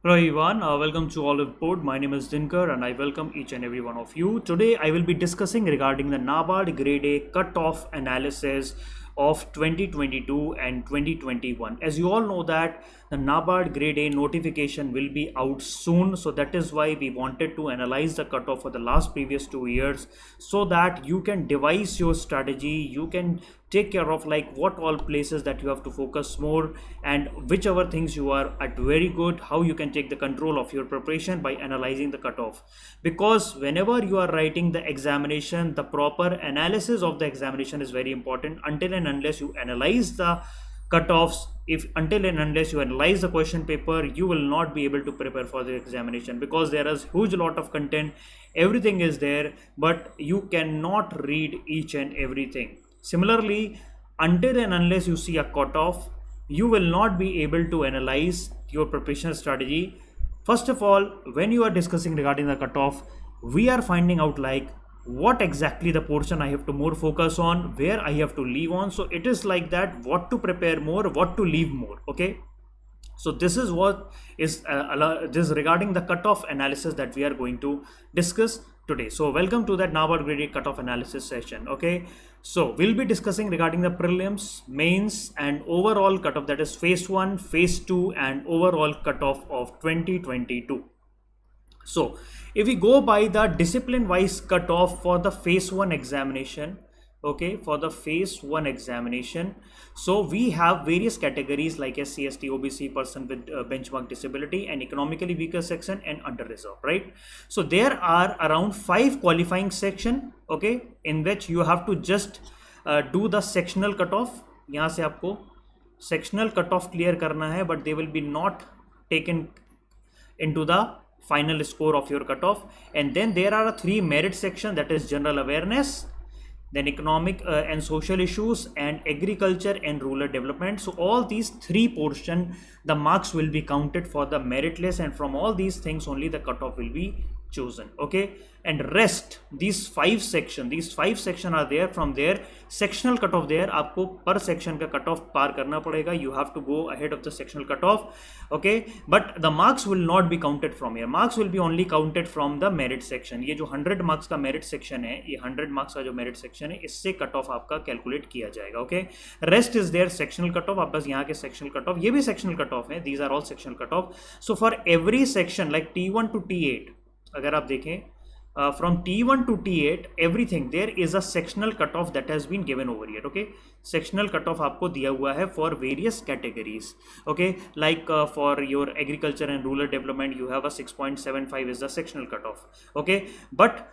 Hello everyone, welcome to Oliveboard. My name is Dinkar and I welcome each and every one of you. Today I will be discussing regarding the NABARD Grade A cutoff analysis of 2022 and 2021. As you all know that the NABARD Grade A notification will be out soon, so that is why we wanted to analyze the cutoff for the last previous 2 years so that you can devise your strategy, you can take care of like what all places that you have to focus more and whichever things you are at very good, how you can take the control of your preparation by analyzing the cutoff. Because whenever you are writing the examination, the proper analysis of the examination is very important. Until and unless you analyze the cutoffs, if until and unless you analyze the question paper, you will not be able to prepare for the examination, because there is huge lot of content, everything is there, but you cannot read each and everything. Similarly, until and unless you see a cutoff, you will not be able to analyze your preparation strategy. First of all, when you are discussing regarding the cutoff, we are finding out like what exactly the portion I have to more focus on, where I have to leave on. So it is like that, what to prepare more, what to leave more. Okay. So this is what is this regarding the cutoff analysis that we are going to discuss today. So welcome to that NABARD Grade A cutoff analysis session. Okay, so we'll be discussing regarding the prelims, mains and overall cutoff, that is phase 1, phase 2 and overall cutoff of 2022. So if we go by the discipline wise cutoff for the phase 1 examination, okay, for the phase 1 examination, so we have various categories like SC, ST, OBC, person with benchmark disability and economically weaker section and under reserve, right? So there are around 5 qualifying section, okay, in which you have to just do the sectional cutoff. यहाँ से आपको sectional cutoff clear करना है, but they will be not taken into the final score of your cutoff. And then there are 3 merit section, that is general awareness, then economic and social issues and agriculture and rural development. So all these 3 portion, the marks will be counted for the merit list, and from all these things only the cutoff will be chosen. Okay, and rest these 5 section are there. From there sectional cutoff, there आपको per section का cutoff पार करना पड़ेगा, you have to go ahead of the sectional cutoff. Okay, but the marks will not be counted from here, marks will be only counted from the merit section. ये जो 100 marks का merit section है, ये 100 marks का जो merit section है, इससे cutoff आपका calculate किया जाएगा. Okay, rest is there sectional cutoff, आप बस यहाँ के sectional cutoff, ये भी sectional cutoff है, these are all sectional cutoff. So for every section like T1 to T8, अगर आप देखें from T1 to T8 everything, there is a sectional cutoff that has been given over here. Okay, sectional cutoff आपको दिया हुआ है for various categories. Okay, like for your agriculture and rural development you have a 6.75 is the sectional cutoff. Okay, but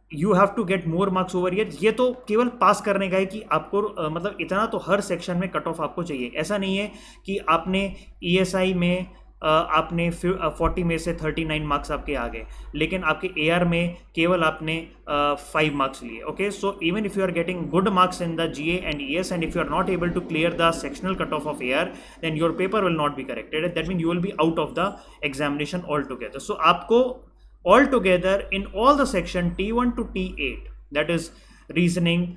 you have to get more marks over here. ये तो केवल पास करने का है कि आपको मतलब इतना तो हर सेक्शन में कट ऑफ आपको चाहिए. ऐसा नहीं है कि आपने ESI में आपने 40 में से 39 मार्क्स आपके आ गए, लेकिन आपके AR में केवल आपने 5 मार्क्स लिए. Okay, so even if you are getting good marks in the GA and ES and if you are not able to clear the sectional cutoff of AR, then your paper will not be corrected. That means you will be out of the examination altogether. So आपको altogether in all the section T1 to T8, that is reasoning,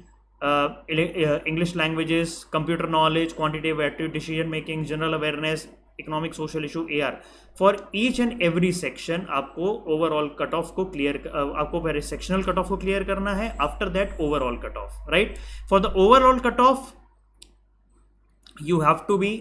English languages, computer knowledge, quantitative aptitude, decision making, general awareness, economic social issue AR, for each and every section आपको overall cut off को clear, आपको पहले sectional cut off को clear करना है, after that overall cut off. Right, for the overall cut off you have to be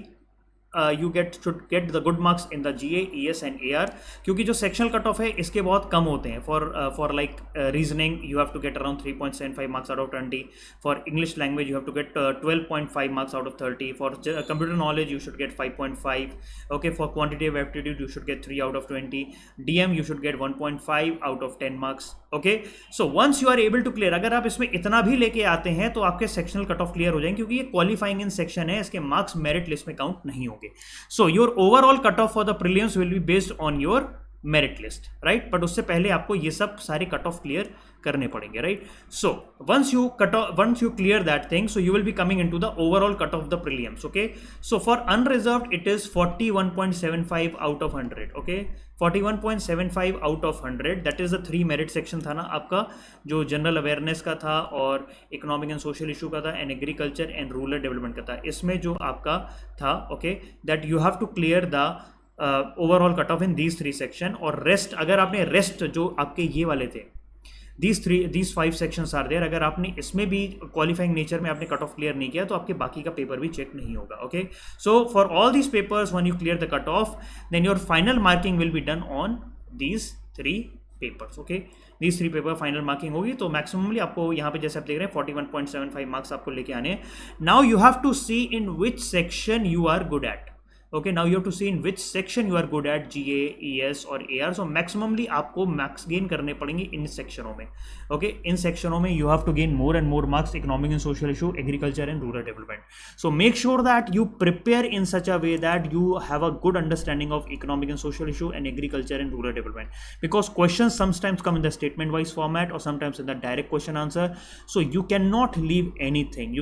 you should get the good marks in the GA, ES and AR, क्योंकि जो sectional cut of है इसके बहुत कम होते हैं. For like reasoning you have to get around 3.75 marks out of 20. For English language you have to get 12.5 marks out of 30. For computer knowledge you should get 5.5. okay, for quantitative aptitude you should get 3 out of 20. DM you should get 1.5 out of 10 marks. okay, so once you are able to clear, अगर आप इसमें इतना भी लेके आते हैं तो आपके सेक्शनल कट ऑफ क्लियर हो जाएंगे, क्योंकि ये क्वालिफाइंग इन सेक्शन है, इसके मार्क्स मेरिट लिस्ट में काउंट नहीं होंगे. So your overall cutoff for the prelims will be based on your merit list, right? but उससे पहले आपको ये सब सारे कट ऑफ क्लियर करने पड़ेंगे, right? So once you clear that thing, so you will be coming into the overall cut of the prelims. okay, so for unreserved it is 41.75 out of 100. okay, 41.75 out of 100, that is the 3 merit section था ना आपका, जो general awareness का था और economic and social issue का था and agriculture and rural development का था. इसमें जो आपका था, okay, that you have to clear the overall cut off in these 3 section, और रेस्ट अगर आपने रेस्ट जो आपके ये वाले थे these 5 sections are there, अगर आपने इसमें भी क्वालिफाइंग नेचर में आपने कट ऑफ क्लियर नहीं किया तो आपके बाकी का पेपर भी चेक नहीं होगा. Okay, so for all these papers when you clear the cut off then your final marking will be done on these 3 papers. Okay, these 3 paper final marking होगी. तो मैक्सिममली आपको यहाँ पे जैसे आप देख रहे हैं 41.75 मार्क्स आपको लेके आने. Now you have to see in which section you are good at. Okay, now you have to see in which section you are good at, GA, ES और AR. So maximally आपको max gain करने पड़ेंगे इन सेक्शनों में. Okay, इन सेक्शनों में you have to gain more and more marks, economic and social issue, agriculture and rural development. So make sure that you prepare in such a way that you have a good understanding of economic and social issue and agriculture and rural development, because questions sometimes come in the statement wise format or sometimes in the direct question answer. So you cannot leave anything.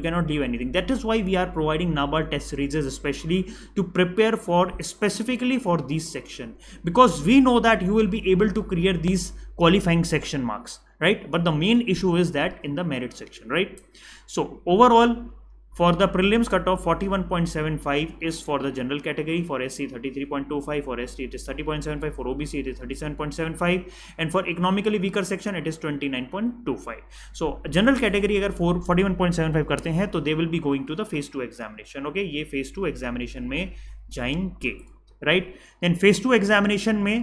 That is why we are providing NABARD test series especially to prepare for specifically for this section, because we know that you will be able to clear these qualifying section marks, right? But the main issue is that in the merit section, right? So overall for the prelims cutoff 41.75 is for the general category, for SC 33.25, for ST it is 30.75, for OBC it is 37.75, and for economically weaker section it is 29.25. So general category अगर 41.75 करते हैं तो they will be going to the phase 2 examination. Okay, ये phase 2 examination में जाएंगे, right? Then phase 2 examination में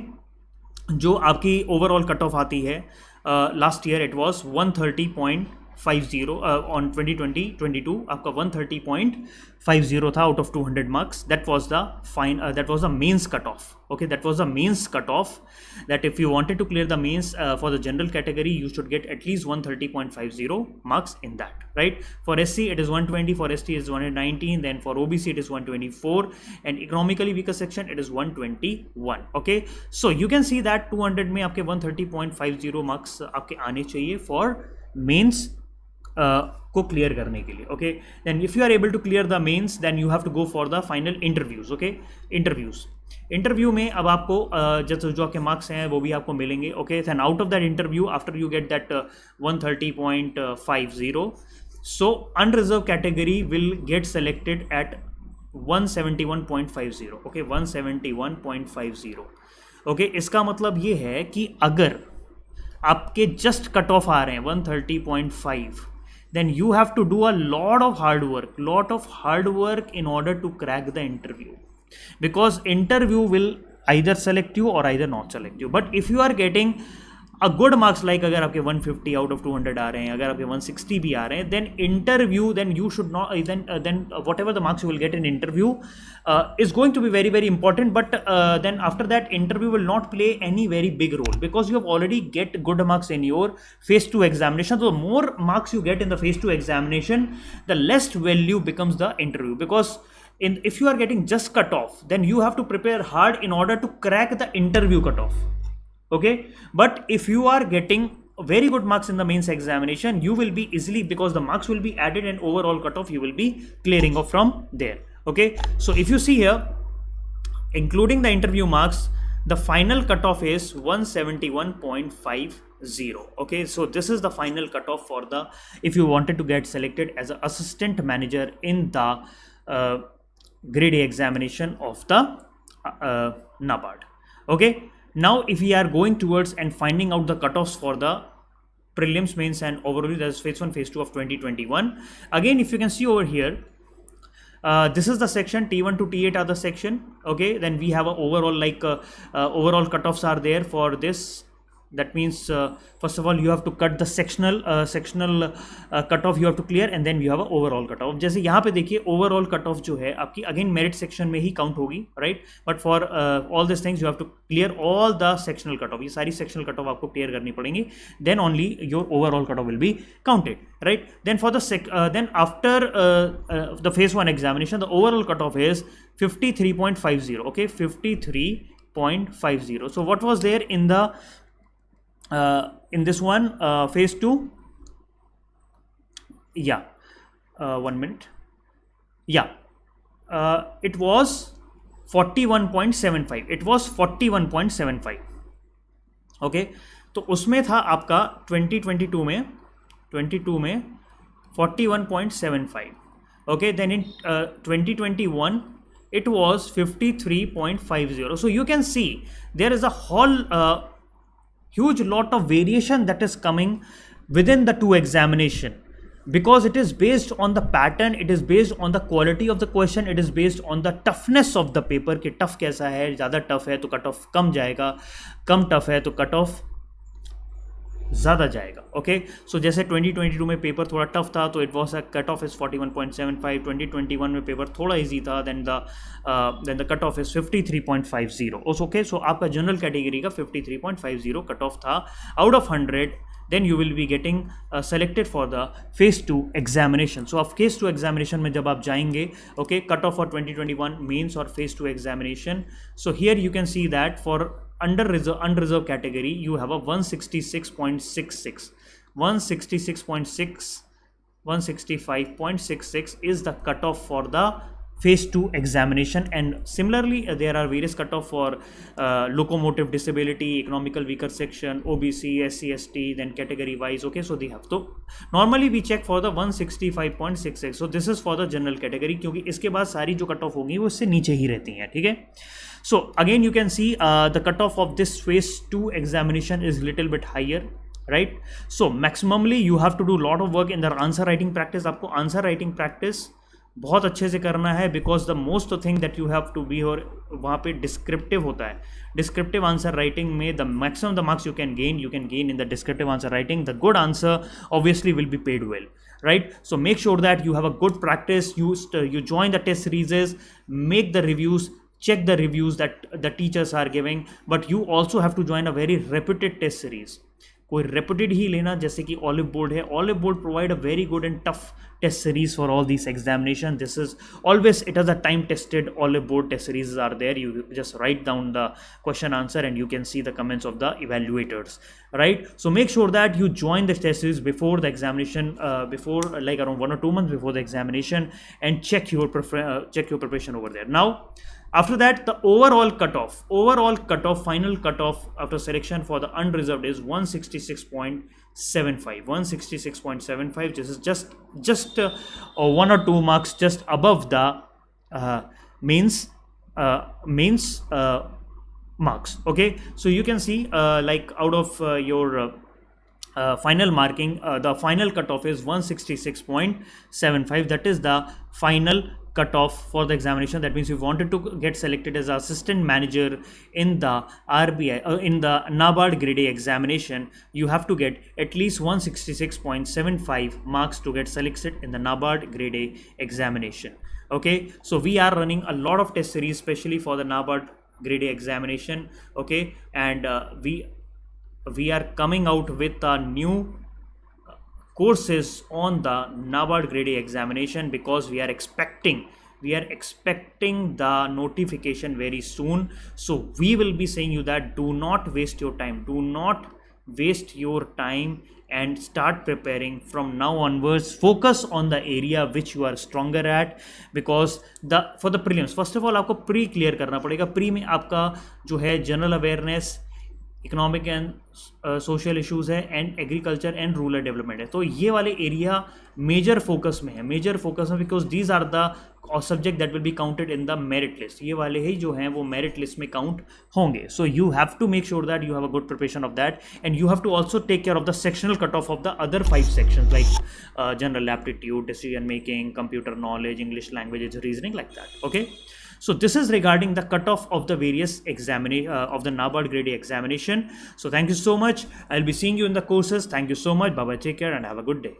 जो आपकी ओवरऑल कट ऑफ आती है, last year it was 130.50 on 2020-22 आपका 130.50 था out of 200 marks. That was the mains cut off. Okay, that was the mains cutoff, that if you wanted to clear the mains for the general category you should get at least 130.50 marks in that, right? For SC it is 120, for ST it is 119, then for OBC it is 124, and economically weaker section it is 121. Okay, so you can see that 200 में आपके 130.50 marks आपके आने चाहिए for mains को clear करने के लिए. Okay, then if you are able to clear the mains then you have to go for the final interviews. Okay, interview में अब आपको जो आपके मार्क्स हैं वो भी आपको मिलेंगे. Okay, then out of that interview after you get that 130.50, so unreserved category will get selected at 171.50. Okay, 171.50. Okay, इसका मतलब ये है कि अगर आपके जस्ट कट ऑफ आ रहे हैं 130.5, then you have to do a lot of hard work in order to crack the interview, because interview will either select you or either not select you. But if you are getting a good marks, like अगर आपके 150 out of 200 आ रहे हैं, अगर आपके 160 भी आ रहे हैं, then interview, then you should not, then whatever the marks you will get in interview is going to be very very important. But then after that interview will not play any very big role, because you have already get good marks in your phase 2 examination. So the more marks you get in the phase 2 examination, the less value becomes the interview, because if you are getting just cut off, then you have to prepare hard in order to crack the interview cutoff. Okay, but if you are getting very good marks in the mains examination, you will be easily, because the marks will be added and overall cutoff you will be clearing off from there. Okay, so if you see here, including the interview marks, the final cutoff is 171.50. Okay, so this is the final cutoff for the, if you wanted to get selected as an assistant manager in the grade A examination of the NABARD. Okay, now if we are going towards and finding out the cutoffs for the prelims, mains and overall, that is phase 1, phase 2 of 2021. Again, if you can see over here, this is the section T1 to T8 are the section. Okay, then we have a overall, like overall cutoffs are there for this. That means first of all you have to cut the sectional cutoff you have to clear, and then you have a overall cutoff. जैसे यहाँ पे देखिए overall cutoff जो है आपकी again merit section में ही count होगी, right? But for all these things you have to clear all the sectional cutoff. ये सारी sectional cutoff आपको clear करनी पड़ेंगी, then only your overall cutoff will be counted, right? Then for the then after the phase 1 examination, the overall cutoff is 53.50. Okay, 53.50. So what was there in the in this one phase 2? Yeah, 1 minute. Yeah, it was 41.75. It was 41.75. Okay, तो उसमें था आपका 2022 में 41.75. Okay, then in 2021 it was 53.50. So you can see there is a whole huge lot of variation that is coming within the two examination, because it is based on the pattern, it is based on the quality of the question, it is based on the toughness of the paper कि tough कैसा है, ज़्यादा tough है तो cut off कम जाएगा, कम tough है तो cut off ज़्यादा जाएगा. ओके, सो जैसे 2022 में पेपर थोड़ा टफ था तो it was a cut off is 41.75. 2021 में पेपर थोड़ा इजी था, then the cut of is 53.50. Okay, सो आपका जनरल कैटेगरी का 53.50 कट ऑफ था out of 100. then you will be getting selected for the phase 2 examination. So of phase 2 examination में जब आप जाएंगे, okay, cut off for 2021 mains और phase 2 examination. So here you can see that for unreserved category you have a 166.66, 165.66 is the cutoff for the phase 2 examination. And similarly there are various cutoff for locomotive disability, economical weaker section, OBC, SC, ST, then category wise. Okay, so they have to normally we check for the 165.66. so this is for the general category, क्योंकि इसके बाद सारी जो cut off होगी वो इससे नीचे ही रहती हैं. ठीक है, so again you can see the cutoff of this phase 2 examination is little bit higher, right? So maximally you have to do lot of work in the answer writing practice. आपको answer writing practice बहुत अच्छे से करना है, because the most thing that you have to be, और वहाँ पे descriptive होता है. डिस्क्रिप्टिव आंसर राइटिंग में the maximum the marks you can gain in the descriptive answer writing. The good answer obviously will be paid well, right? So make sure that you have a good practice. You join the test series, make the reviews, check the reviews that the teachers are giving, but you also have to join a very reputed test series. कोई reputed ही लेना, जैसे कि Oliveboard है. Oliveboard provide a very good and tough test series for all these examination. This is always, it has a time tested Oliveboard test series are there. You just write down the question answer and you can see the comments of the evaluators, right? So make sure that you join the test series before the examination, before like around 1 or 2 months before the examination, and check your preparation over there. Now after that, the overall cutoff, final cutoff after selection for the unreserved is 166.75. 166.75. This is just 1 or 2 marks just above the mains marks. Okay, so you can see like out of your final marking, the final cutoff is 166.75. That is the final cutoff for the examination. That means you wanted to get selected as assistant manager in the RBI in the NABARD Grade A examination, you have to get at least 166.75 marks to get selected in the NABARD Grade A examination. Okay, so we are running a lot of test series especially for the NABARD Grade A examination. Okay, and we are coming out with a new courses on the NABARD Grade A examination, because we are expecting the notification very soon. So we will be saying you that do not waste your time, and start preparing from now onwards. Focus on the area which you are stronger at, because for the prelims first of all आपको pre clear करना पड़ेगा. pre में आपका जो है general awareness, economic and social issues है, and agriculture and rural development है. तो ये वाले एरिया मेजर फोकस में है, because these are the subject that will be counted in the merit list. ये वाले ही जो हैं वो मेरिट लिस्ट में काउंट होंगे. So you have to make sure that you have a good preparation of that, and you have to also take care of the sectional cut off the other 5 sections like general aptitude, decision making, computer knowledge, English languages, reasoning, like that. Okay. So this is regarding the cutoff of the various of the NABARD Grade A examination. So thank you so much. I'll be seeing you in the courses. Thank you so much. Bye bye. Take care and have a good day.